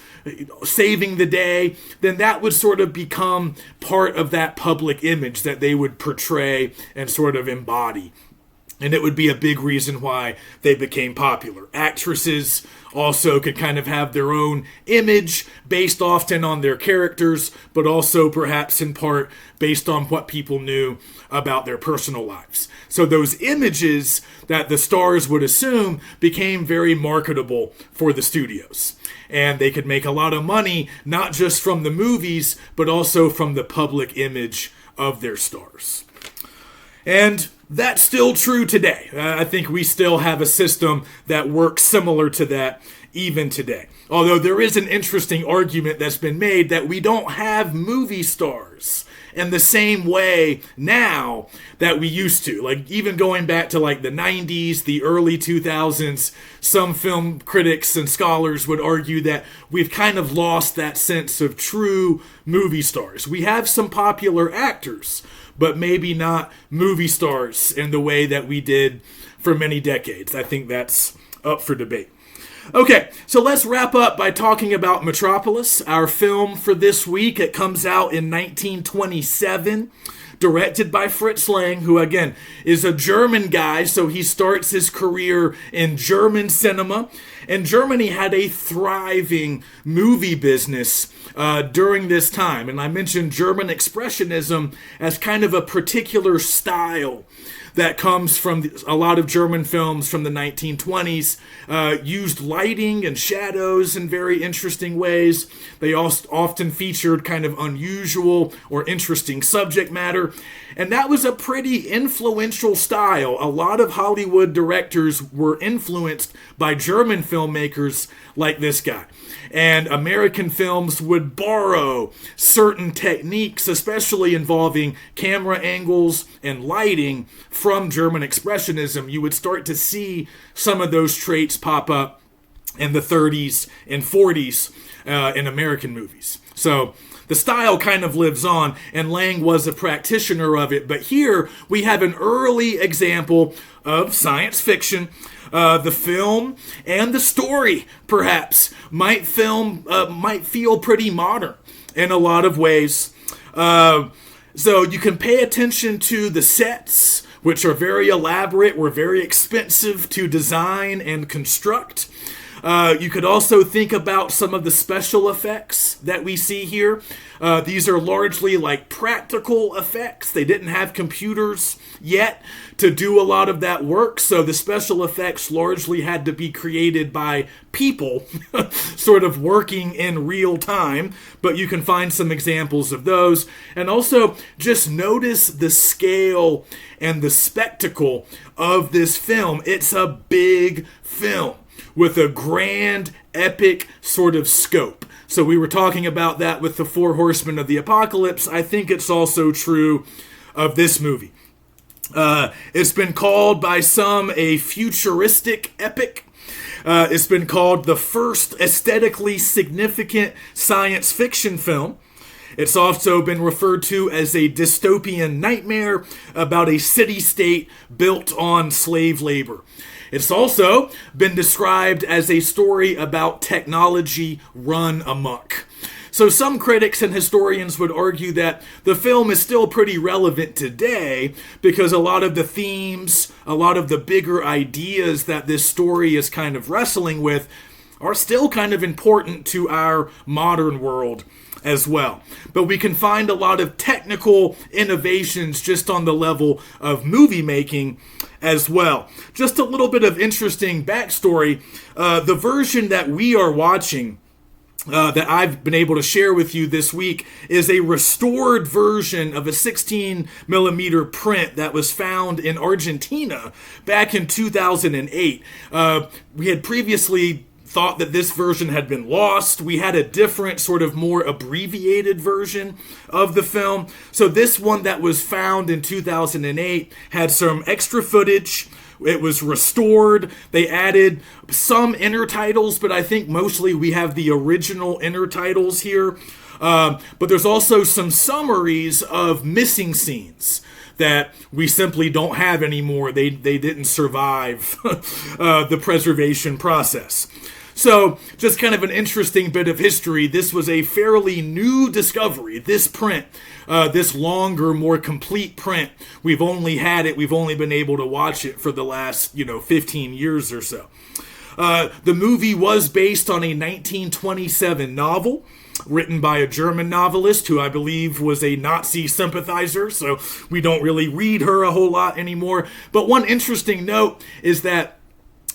saving the day, then that would sort of become part of that public image that they would portray and sort of embody. And it would be a big reason why they became popular. Actresses also could kind of have their own image based often on their characters, but also perhaps in part based on what people knew about their personal lives. So those images that the stars would assume became very marketable for the studios. And they could make a lot of money, not just from the movies, but also from the public image of their stars. And that's still true today. I think we still have a system that works similar to that even today. Although there is an interesting argument that's been made that we don't have movie stars in the same way now that we used to. Like even going back to like the 90s, the early 2000s, some film critics and scholars would argue that we've kind of lost that sense of true movie stars. We have some popular actors, but maybe not movie stars in the way that we did for many decades. I think that's up for debate. Okay, so let's wrap up by talking about Metropolis, our film for this week. It comes out in 1927, directed by Fritz Lang, who again is a German guy, so he starts his career in German cinema. And Germany had a thriving movie business during this time. And I mentioned German Expressionism as kind of a particular style that comes from a lot of German films from the 1920s, used lighting and shadows in very interesting ways. They also often featured kind of unusual or interesting subject matter. And that was a pretty influential style. A lot of Hollywood directors were influenced by German filmmakers like this guy. And American films would borrow certain techniques, especially involving camera angles and lighting, from German Expressionism. You would start to see some of those traits pop up in the 30s and 40s in American movies. So the style kind of lives on, and Lang was a practitioner of it. But here we have an early example of science fiction. The film and the story, perhaps, might feel pretty modern in a lot of ways. So you can pay attention to the sets, which are very elaborate, were very expensive to design and construct. You could also think about some of the special effects that we see here. These are largely like practical effects. They didn't have computers yet to do a lot of that work, so the special effects largely had to be created by people sort of working in real time, but you can find some examples of those. And also just notice the scale and the spectacle of this film. It's a big film. with a grand, epic sort of scope. So we were talking about that with the Four Horsemen of the Apocalypse. I think it's also true of this movie. It's been called by some a futuristic epic. It's been called the first aesthetically significant science fiction film. It's also been referred to as a dystopian nightmare about a city-state built on slave labor. It's also been described as a story about technology run amok. So some critics and historians would argue that the film is still pretty relevant today because a lot of the themes, a lot of the bigger ideas that this story is kind of wrestling with are still kind of important to our modern world as well. But we can find a lot of technical innovations just on the level of movie making as well. Just a little bit of interesting backstory. The version that we are watching that I've been able to share with you this week is a restored version of a 16 millimeter print that was found in Argentina back in 2008. We had previously thought that this version had been lost. We had a different, sort of more abbreviated version of the film. So this one that was found in 2008 had some extra footage. It was restored. They added some intertitles, but I think mostly we have the original intertitles here. But there's also some summaries of missing scenes that we simply don't have anymore. They didn't survive the preservation process. So, just kind of an interesting bit of history. This was a fairly new discovery. This print, this longer, more complete print, we've only been able to watch it for the last, 15 years or so. The movie was based on a 1927 novel written by a German novelist who I believe was a Nazi sympathizer, so we don't really read her a whole lot anymore. But one interesting note is that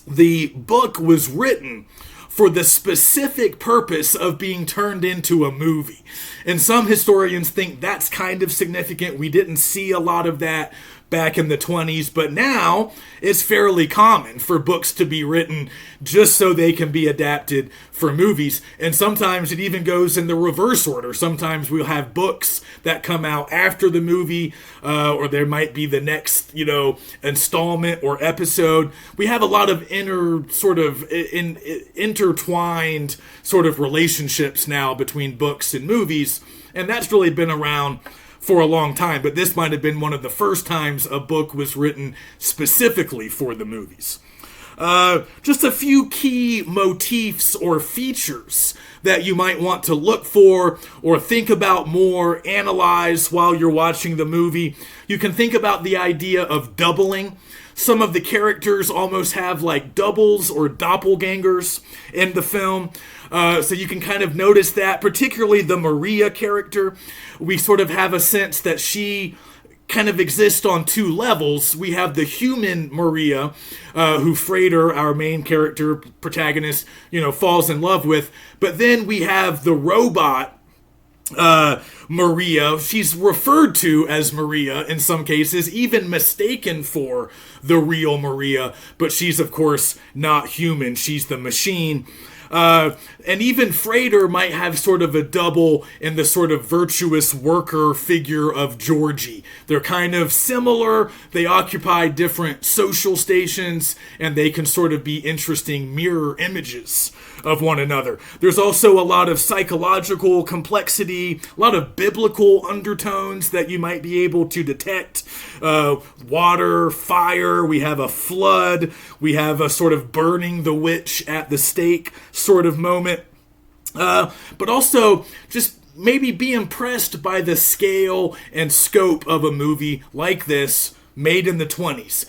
the book was written for the specific purpose of being turned into a movie. And some historians think that's kind of significant. We didn't see a lot of that back in the 20s, but now it's fairly common for books to be written just so they can be adapted for movies. And sometimes it even goes in the reverse order. Sometimes we'll have books that come out after the movie, or there might be the next, installment or episode. We have a lot of intertwined sort of relationships now between books and movies, and that's really been around for a long time, but this might have been one of the first times a book was written specifically for the movies. Just a few key motifs or features that you might want to look for or think about more, analyze while you're watching the movie. You can think about the idea of doubling. Some of the characters almost have like doubles or doppelgangers in the film. So you can kind of notice that, particularly the Maria character. We sort of have a sense that she kind of exists on two levels. We have the human Maria, who Frater, our main character, protagonist, falls in love with. But then we have the robot Maria. She's referred to as Maria in some cases, even mistaken for the real Maria, but she's of course not human. She's the machine. And even Frater might have sort of a double in the sort of virtuous worker figure of Georgie. They're kind of similar. They occupy different social stations, and they can sort of be interesting mirror images of one another. There's also a lot of psychological complexity, a lot of biblical undertones that you might be able to detect. Water, fire, we have a flood, we have a sort of burning the witch at the stake sort of moment. But also just maybe be impressed by the scale and scope of a movie like this made in the 20s.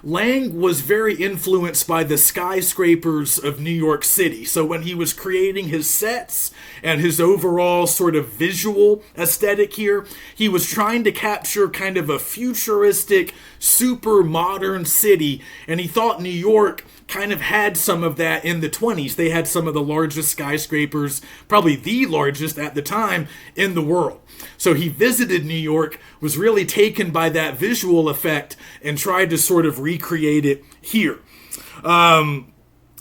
Lang was very influenced by the skyscrapers of New York City. So when he was creating his sets and his overall sort of visual aesthetic here, he was trying to capture kind of a futuristic, super modern city, and he thought New York kind of had some of that in the 20s. They had some of the largest skyscrapers, probably the largest at the time, in the world. So he visited New York, was really taken by that visual effect, and tried to sort of recreate it here.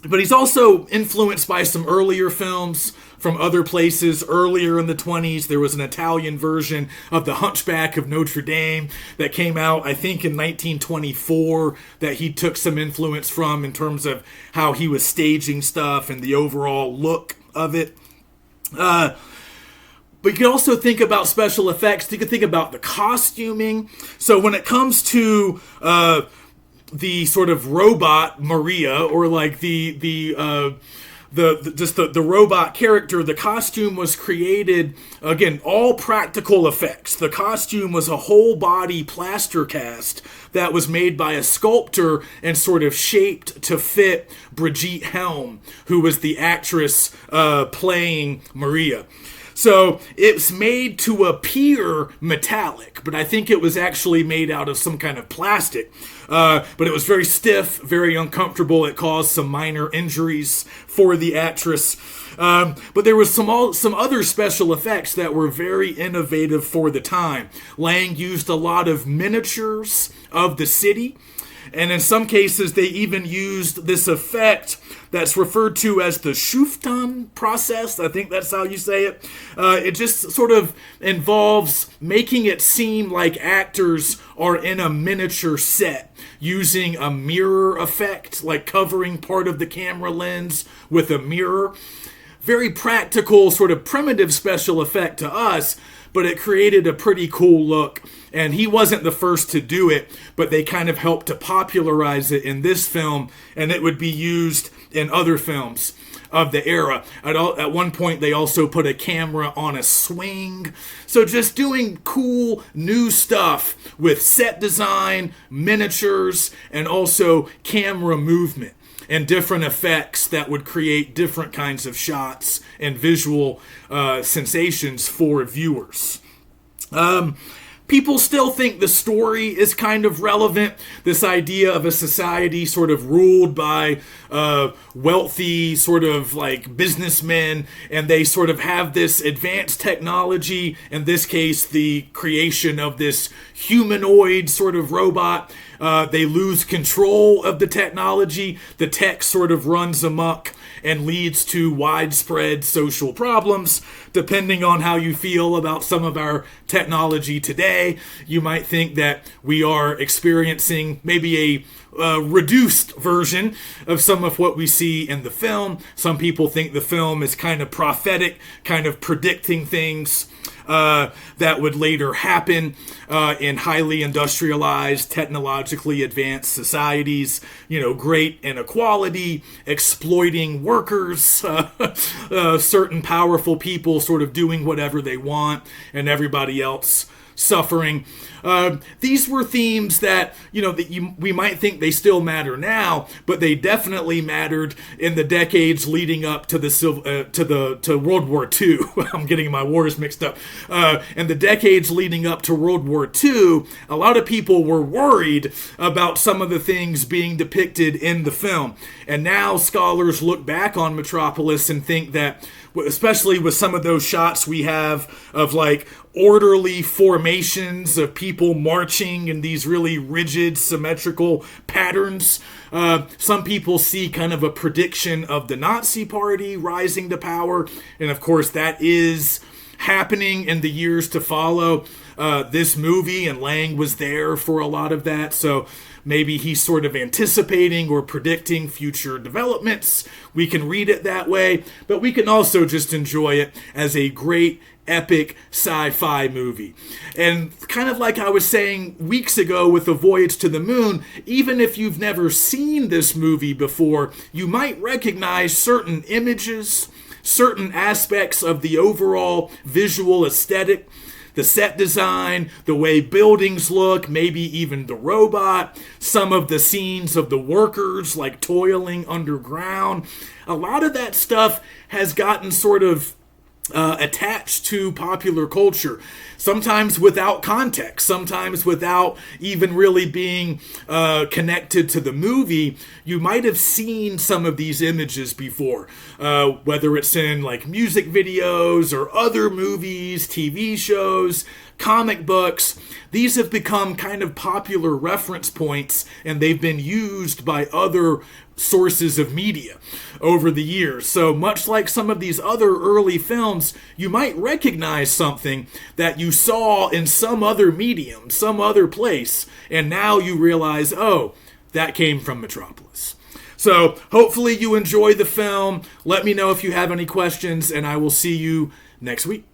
But he's also influenced by some earlier films from other places. Earlier in the 20s, there was an Italian version of The Hunchback of Notre Dame that came out, I think, in 1924, that he took some influence from in terms of how he was staging stuff and the overall look of it. But you can also think about special effects. You can think about the costuming. So when it comes to the sort of robot Maria, or like the robot character, the costume was created, again, all practical effects. The costume was a whole body plaster cast that was made by a sculptor and sort of shaped to fit Brigitte Helm, who was the actress playing Maria. So it's made to appear metallic, but I think it was actually made out of some kind of plastic. But it was very stiff, very uncomfortable. It caused some minor injuries for the actress. But there was some other special effects that were very innovative for the time. Lang used a lot of miniatures of the city. And in some cases, they even used this effect that's referred to as the Schuftan process. I think that's how you say it. It just sort of involves making it seem like actors are in a miniature set, using a mirror effect, like covering part of the camera lens with a mirror. Very practical, sort of primitive special effect to us, but it created a pretty cool look. And he wasn't the first to do it, but they kind of helped to popularize it in this film, and it would be used in other films of the era. At one point, they also put a camera on a swing. So just doing cool new stuff with set design, miniatures, and also camera movement and different effects that would create different kinds of shots and visual sensations for viewers. People still think the story is kind of relevant. This idea of a society sort of ruled by wealthy sort of like businessmen, and they sort of have this advanced technology, in this case the creation of this humanoid sort of robot. They lose control of the technology. The tech sort of runs amok and leads to widespread social problems. Depending on how you feel about some of our technology today, you might think that we are experiencing maybe a reduced version of some of what we see in the film. Some people think the film is kind of prophetic, kind of predicting things that would later happen in highly industrialized, technologically advanced societies. You know, great inequality, exploiting workers, certain powerful people sort of doing whatever they want, and everybody else suffering. These were themes that, we might think they still matter now, but they definitely mattered in the decades leading up to to World War II. I'm getting my wars mixed up. In the decades leading up to World War II, a lot of people were worried about some of the things being depicted in the film. And now scholars look back on Metropolis and think that, especially with some of those shots we have of like orderly formations of people marching in these really rigid, symmetrical patterns. Some people see kind of a prediction of the Nazi Party rising to power. And of course, that is happening in the years to follow this movie, and Lang was there for a lot of that. So maybe he's sort of anticipating or predicting future developments. We can read it that way, but we can also just enjoy it as a great epic sci-fi movie. And kind of like I was saying weeks ago with The Voyage to the Moon, even if you've never seen this movie before, you might recognize certain images, certain aspects of the overall visual aesthetic, the set design, the way buildings look, maybe even the robot, some of the scenes of the workers like toiling underground. A lot of that stuff has gotten sort of attached to popular culture, sometimes without context, sometimes without even really being connected to the movie. You might have seen some of these images before, whether it's in like music videos or other movies, TV shows, comic books. these have become kind of popular reference points, and they've been used by other sources of media over the years. So much like some of these other early films, you might recognize something that you saw in some other medium, some other place, and now you realize, oh, that came from Metropolis. So hopefully you enjoy the film. Let me know if you have any questions, and I will see you next week.